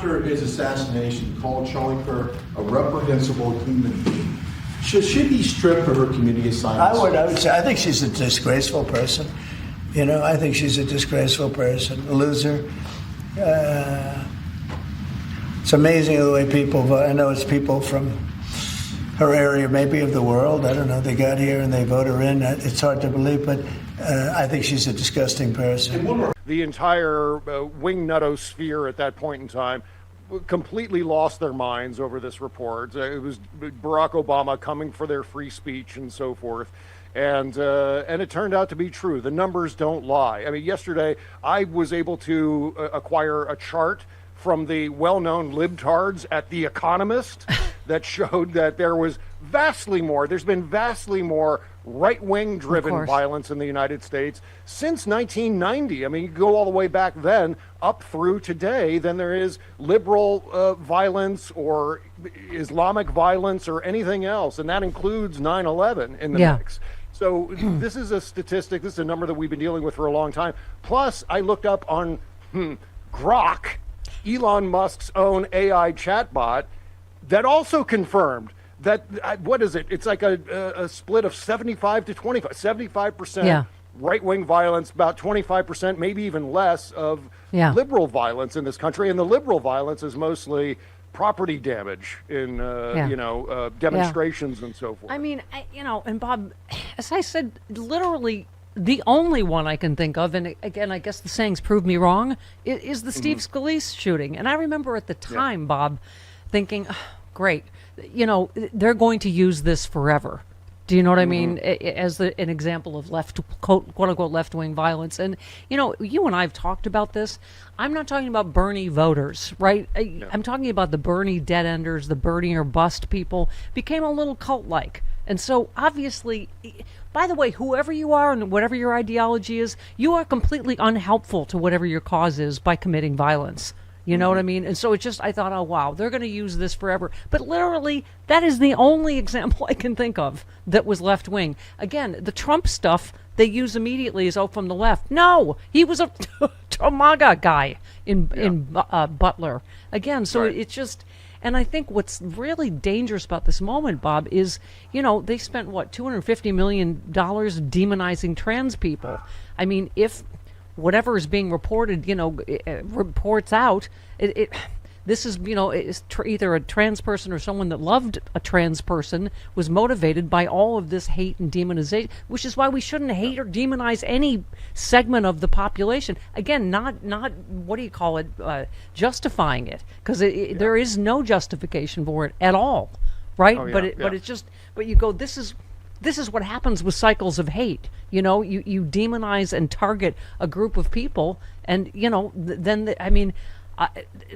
after his assassination, called Charlie Kirk a reprehensible human being. Should he strip her community assignments? I would say, I think she's a disgraceful person. I think she's a disgraceful person, a loser. It's amazing the way people vote. I know it's people from her area, maybe of the world. I don't know. They got here and they vote her in. It's hard to believe, but I think she's a disgusting person. The entire wing nuttosphere at that point in time completely lost their minds over this report. It was Barack Obama coming for their free speech and so forth. And it turned out to be true. The numbers don't lie. I mean, yesterday I was able to acquire a chart from the well-known libtards at The Economist that showed that there's been vastly more right-wing driven violence in the United States since 1990. I mean, you go all the way back then up through today than there is liberal violence or Islamic violence or anything else. And that includes 9/11 in the mix. So this is a statistic, this is a number that we've been dealing with for a long time. Plus, I looked up on Grok, Elon Musk's own AI chatbot, that also confirmed that, what is it? It's like a split of 75 to 25, 75% right-wing violence, about 25%, maybe even less, of liberal violence in this country. And the liberal violence is mostly property damage in, demonstrations and so forth. I mean, and Bob, as I said, literally the only one I can think of, and again, I guess the sayings prove me wrong, is the Steve Scalise shooting. And I remember at the time, Bob, thinking, great, they're going to use this forever. Do you know what I mean? As an example of quote unquote left-wing violence. And, you and I have talked about this. I'm not talking about Bernie voters, right? I'm talking about the Bernie dead-enders, the Bernie or bust people became a little cult-like. And so obviously, by the way, whoever you are and whatever your ideology is, you are completely unhelpful to whatever your cause is by committing violence. You know what I mean? And so it just, I thought, oh, wow, they're going to use this forever. But literally, that is the only example I can think of that was left wing. Again, the Trump stuff they use immediately is, from the left. No, he was a MAGA guy in Butler. Again, so it's just, and I think what's really dangerous about this moment, Bob, is, they spent, $250 million demonizing trans people. I mean, if whatever is being reported, reports out, this is, either a trans person or someone that loved a trans person was motivated by all of this hate and demonization, which is why we shouldn't hate or demonize any segment of the population. Again, not what do you call it, justifying it, because there is no justification for it at all, right? But it's just, but you go, this is what happens with cycles of hate. You demonize and target a group of people, and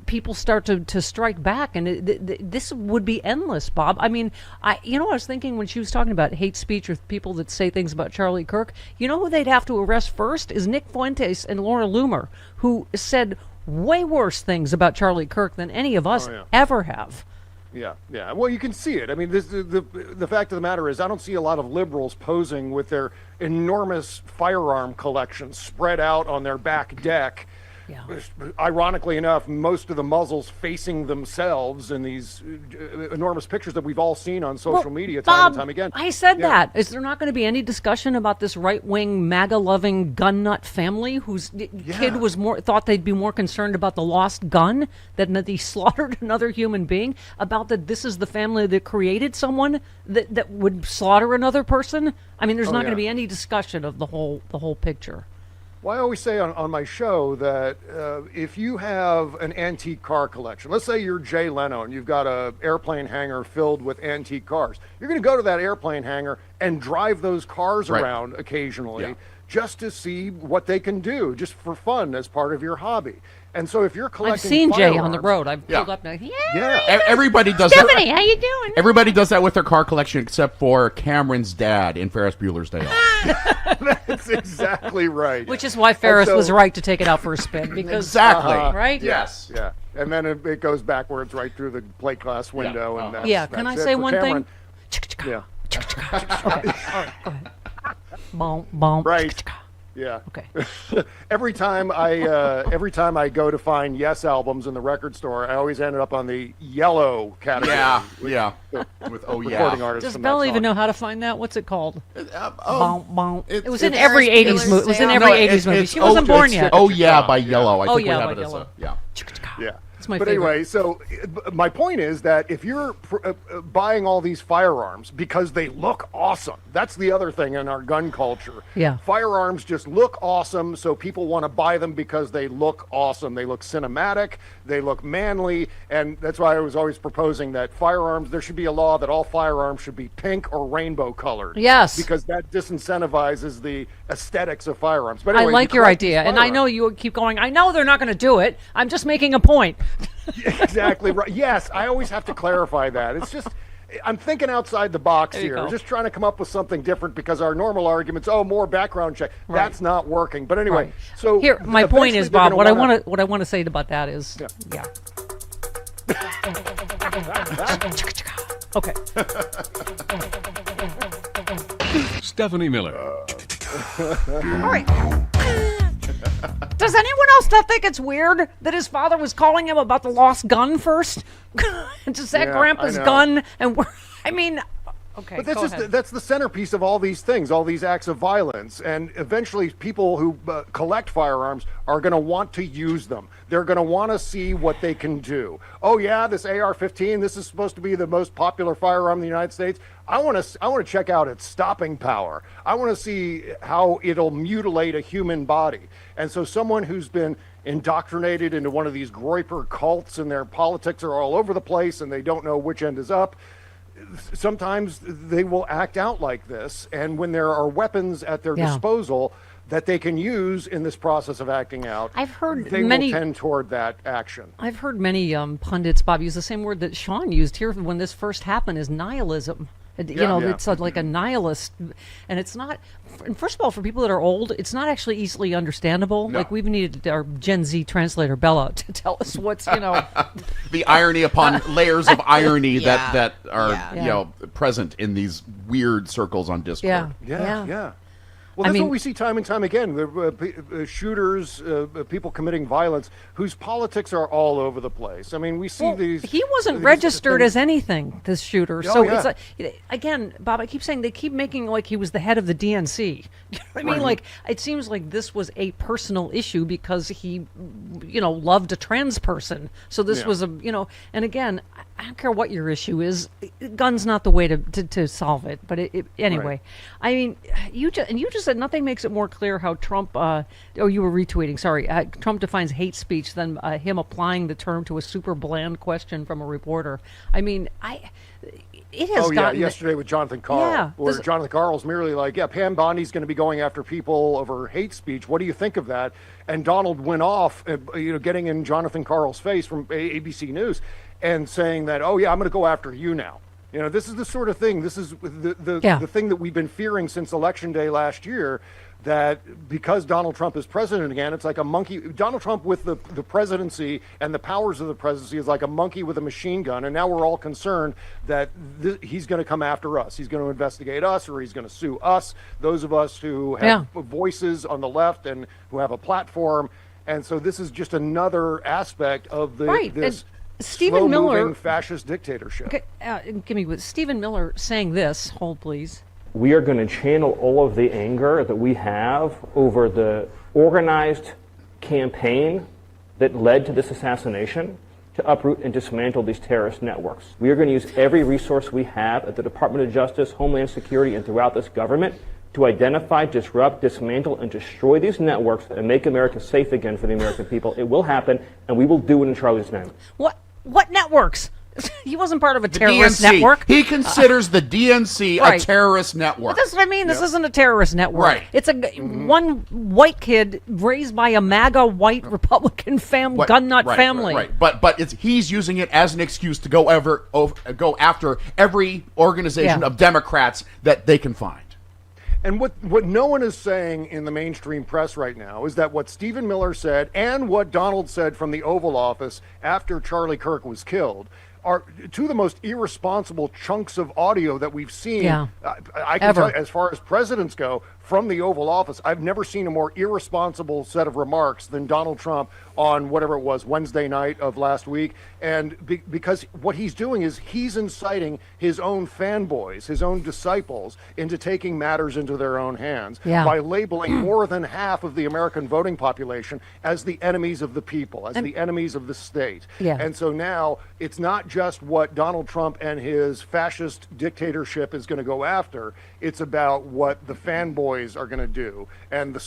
people start to strike back, and this would be endless, Bob. I mean, I was thinking when she was talking about hate speech or people that say things about Charlie Kirk, who they'd have to arrest first is Nick Fuentes and Laura Loomer, who said way worse things about Charlie Kirk than any of us ever have. Yeah. Well, you can see it. I mean, the fact of the matter is, I don't see a lot of liberals posing with their enormous firearm collections spread out on their back deck. Yeah. Ironically enough, most of the muzzles facing themselves in these enormous pictures that we've all seen on social media time and time again. I said that. Is there not going to be any discussion about this right-wing, MAGA-loving gun nut family whose kid was thought they'd be more concerned about the lost gun than that he slaughtered another human being? About that this is the family that created someone that would slaughter another person? I mean, there's not going to be any discussion of the whole picture. Well, I always say on my show that if you have an antique car collection, let's say you're Jay Leno and you've got an airplane hangar filled with antique cars, you're going to go to that airplane hangar and drive those cars around occasionally just to see what they can do, just for fun as part of your hobby. And so if you're collecting I've seen firearms, Jay on the road. I've pulled up now. Everybody does Stephanie, that. how you doing? Everybody does that with their car collection except for Cameron's dad in Ferris Bueller's Day Off. That's exactly right. Which is why Ferris was right to take it out for a spin. Because, right? Yes. Yeah. And then it goes backwards right through the plate glass window. And Can I say one Cameron. thing? Yeah. Okay. All right. Go ahead. Boom, boom. Right. Yeah. Okay. every time I go to find Yes albums in the record store, I always ended up on the yellow category. Yeah. With Recording artists. Does from Belle that even song. know how to find that? What's it called? Oh, Bonk, bonk. it's- It was in it's- every Ferris 80s Bueller's movie. It was in Day every Off. 80s movie. it's- She wasn't born it's- yet. Oh yeah, by Yellow. I Oh, think yeah, we have by it as Yellow. a yeah. Yeah. It's my But favorite. anyway, so my point is that if you're buying all these firearms because they look awesome, that's the other thing in our gun culture. Yeah. Firearms just look awesome, so people want to buy them because they look awesome. They look cinematic, they look manly, and that's why I was always proposing that firearms, there should be a law that all firearms should be pink or rainbow colored. Yes. Because that disincentivizes the aesthetics of firearms. But I anyway, like you your collect these idea, and I know firearms. you keep going. I know they're not going to do it. I'm just making a point. Exactly right. Yes, I always have to clarify that. It's just I'm thinking outside the box There you here. go. Just trying to come up with something different because our normal arguments, more background check. Right. That's not working. But anyway, Right. so Here, my point eventually is, they're Bob. gonna What I wanna- want to say about that is, yeah. Okay. Stephanie Miller. All right. Does anyone else not think it's weird that his father was calling him about the lost gun first? Just that Yeah, grandpa's I know. gun, and I mean, okay. But that's go just ahead. that's the centerpiece of all these things, all these acts of violence, and eventually people who collect firearms are going to want to use them. They're going to want to see what they can do. Oh yeah, this AR-15, this is supposed to be the most popular firearm in the United States. I want to check out its stopping power. I want to see how it'll mutilate a human body. And so someone who's been indoctrinated into one of these Groyper cults and their politics are all over the place and they don't know which end is up, sometimes they will act out like this. And when there are weapons at their Yeah. disposal that they can use in this process of acting out, I've heard they many- will tend toward that action. I've heard many pundits, Bob, use the same word that Sean used here when this first happened, is nihilism. Yeah. It's like a nihilist, and it's not. And first of all, for people that are old, it's not actually easily understandable. No. Like we've needed our Gen Z translator Bella to tell us what's The irony upon layers of irony Yeah. that are Yeah. present in these weird circles on Discord. Yeah. Well, I that's mean- what we see time and time again. The shooters, people committing violence, whose politics are all over the place. I mean, we see Well, these. he wasn't these registered things- as anything, this shooter. Oh, So yeah. it's like, again, Bob, I keep saying they keep making like he was the head of the DNC. You know what I mean, like it seems like this was a personal issue because he, loved a trans person. So this Yeah. was and again, I don't care what your issue is, gun's not the way to solve it. But anyway, Right. I mean, you just said nothing makes it more clear how Trump. You were retweeting. Sorry, Trump defines hate speech than him applying the term to a super bland question from a reporter. I mean, it has Oh yeah, gotten yesterday with Jonathan Karl, Yeah, where does- Jonathan Karl's merely like, Pam Bondi's going to be going after people over hate speech. What do you think of that? And Donald went off, getting in Jonathan Karl's face from ABC News, and saying that, I'm going to go after you now. This is the sort of thing. This is the thing that we've been fearing since Election Day last year. That because Donald Trump is president again, it's like a monkey. Donald Trump with the presidency and the powers of the presidency is like a monkey with a machine gun. And now we're all concerned that he's going to come after us. He's going to investigate us, or he's going to sue us, those of us who have voices on the left and who have a platform. And so this is just another aspect of Right, this and Stephen slow-moving Miller- fascist dictatorship. Okay, give me with Stephen Miller saying this. Hold, please. We are going to channel all of the anger that we have over the organized campaign that led to this assassination to uproot and dismantle these terrorist networks. We are going to use every resource we have at the Department of Justice, Homeland Security, and throughout this government to identify, disrupt, dismantle, and destroy these networks and make America safe again for the American people. It will happen, and we will do it in Charlie's name. What networks? He wasn't part of a The terrorist DNC. network. He considers the DNC Right. a terrorist network. But that's what I mean. This isn't a terrorist network. Right. It's one white kid raised by a MAGA white Republican Right, gun nut right, family. Right. But he's using it as an excuse to go after every organization Yeah. of Democrats that they can find. And what no one is saying in the mainstream press right now is that what Stephen Miller said and what Donald said from the Oval Office after Charlie Kirk was killed are two of the most irresponsible chunks of audio that we've seen. Yeah. I can Ever. tell you, as far as presidents go, from the Oval Office, I've never seen a more irresponsible set of remarks than Donald Trump on whatever it was, Wednesday night of last week. And because what he's doing is he's inciting his own fanboys, his own disciples, into taking matters into their own hands by labeling more than half of the American voting population as the enemies of the people, as the enemies of the state. And so now it's not just what Donald Trump and his fascist dictatorship is going to go after. It's about what the fanboys are going to do. And,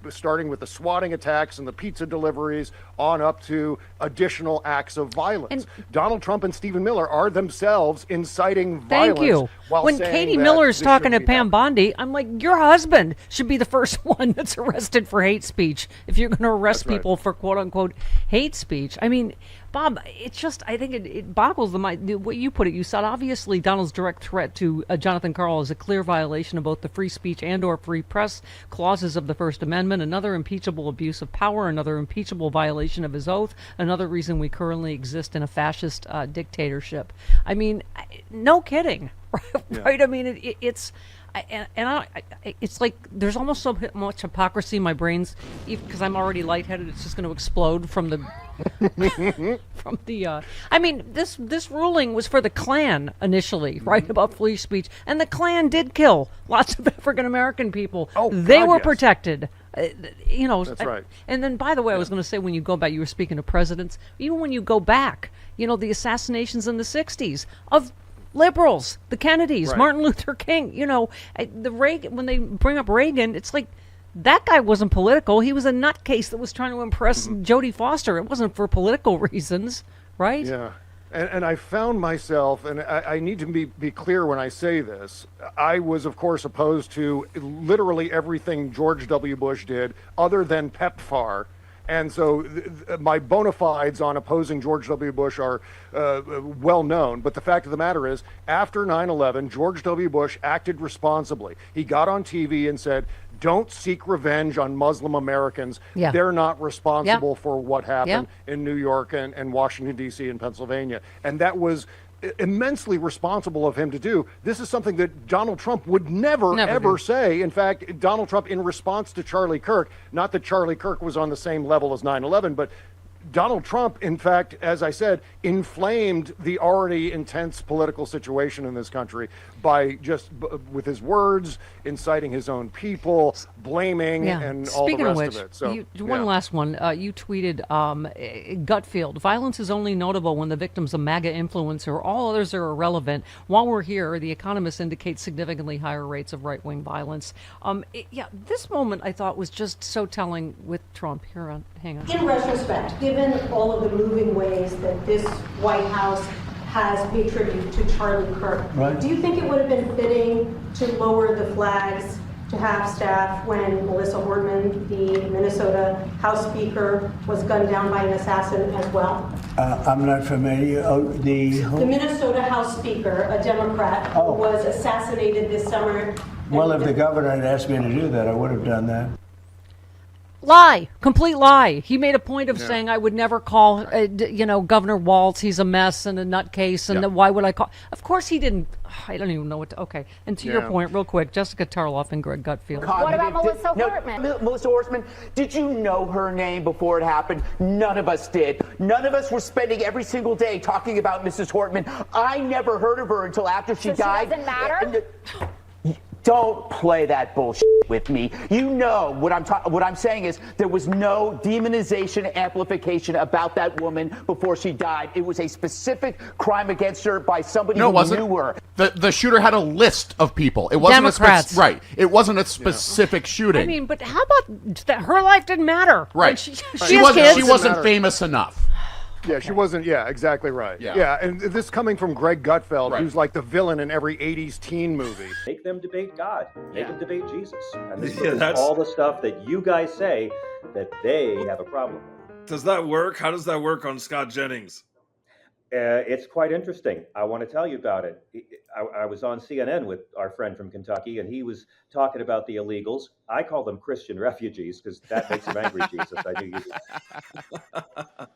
starting with the swatting attacks and the pizza deliveries on up to additional acts of violence. And Donald Trump and Stephen Miller are themselves inciting violence. Thank you. When Katie Miller is talking to Pam Bondi, I'm like, your husband should be the first one that's arrested for hate speech if you're going to arrest people for quote unquote hate speech. I mean, Bob, it's just, I think it boggles the mind. The way you put it, you said obviously Donald's direct threat to Jonathan Karl is a clear violation of both the free speech and or free press clauses of the First Amendment, another impeachable abuse of power, another impeachable violation of his oath, another reason we currently exist in a fascist dictatorship. I mean, no kidding, right? I mean, it's... it's like there's almost so much hypocrisy in my brains because I'm already lightheaded. It's just going to explode from the I mean, this ruling was for the Klan initially, right, about free speech, and the Klan did kill lots of African American people. They were protected. That's right. And then, by the way, I was going to say, when you go back, you were speaking of presidents. Even when you go back, the assassinations in the '60s of liberals, the Kennedys, Martin Luther King, the Reagan, when they bring up Reagan, it's like that guy wasn't political. He was a nutcase that was trying to impress Jodie Foster. It wasn't for political reasons, right? Yeah. And I found myself, and I need to be clear when I say this, I was, of course, opposed to literally everything George W. Bush did other than PEPFAR. And so my bona fides on opposing George W. Bush are well known. But the fact of the matter is, after 9/11, George W. Bush acted responsibly. He got on TV and said, don't seek revenge on Muslim Americans. They're not responsible for what happened in New York and Washington, D.C. and Pennsylvania. And that was immensely responsible of him to do. This is something that Donald Trump would never ever say. In fact, Donald Trump, in response to Charlie Kirk, not that Charlie Kirk was on the same level as 9/11, but Donald Trump, in fact, as I said, inflamed the already intense political situation in this country by just with his words, inciting his own people, blaming, and all the rest of it. So, one last one. You tweeted, Gutfield, violence is only notable when the victim's a MAGA influencer. All others are irrelevant. While we're here, The Economist indicates significantly higher rates of right-wing violence. This moment I thought was just so telling with Trump. Hang on. In retrospect, given all of the moving ways that this White House has paid tribute to Charlie Kirk, do you think it would have been fitting to lower the flags to half-staff when Melissa Hortman, the Minnesota House Speaker, was gunned down by an assassin as well? I'm not familiar. The Minnesota House Speaker, a Democrat, was assassinated this summer. Well, if the governor had asked me to do that, I would have done that. Lie, complete lie. He made a point of saying I would never call, Governor Walz. He's a mess and a nutcase, and why would I call? Of course he didn't. I don't even know what to. Okay, and to your point, real quick, Jessica Tarloff and Greg Gutfield. What about Melissa Hortman? Melissa Hortman, did you know her name before it happened? None of us did. None of us were spending every single day talking about Mrs. Hortman. I never heard of her until after she died. She doesn't matter? Don't play that bullshit with me. You know what I'm saying is there was no demonization amplification about that woman before she died. It was a specific crime against her by somebody who knew her. The shooter had a list of people. It wasn't Democrats. It wasn't a specific shooting. I mean, but how about that? Her life didn't matter. Right. She wasn't famous enough. Yeah, she wasn't. Yeah, exactly right. Yeah, and this coming from Greg Gutfeld, who's like the villain in every 80s teen movie. Make them debate God. Make them debate Jesus. And this is all the stuff that you guys say that they have a problem with. Does that work? How does that work on Scott Jennings? It's quite interesting. I want to tell you about it. I was on CNN with our friend from Kentucky, and he was talking about the illegals. I call them Christian refugees because that makes him angry, Jesus. I knew you did.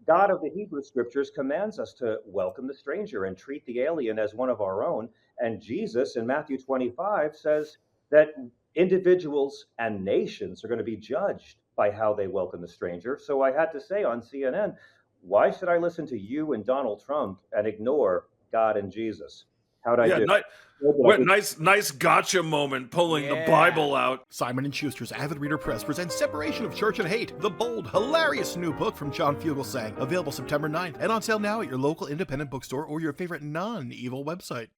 God of the Hebrew Scriptures commands us to welcome the stranger and treat the alien as one of our own. And Jesus in Matthew 25 says that individuals and nations are going to be judged by how they welcome the stranger. So I had to say on CNN, why should I listen to you and Donald Trump and ignore God and Jesus? How'd I do? Nice gotcha moment pulling the Bible out. Simon & Schuster's Avid Reader Press presents Separation of Church and Hate, the bold, hilarious new book from John Fugelsang, available September 9th and on sale now at your local independent bookstore or your favorite non-evil website.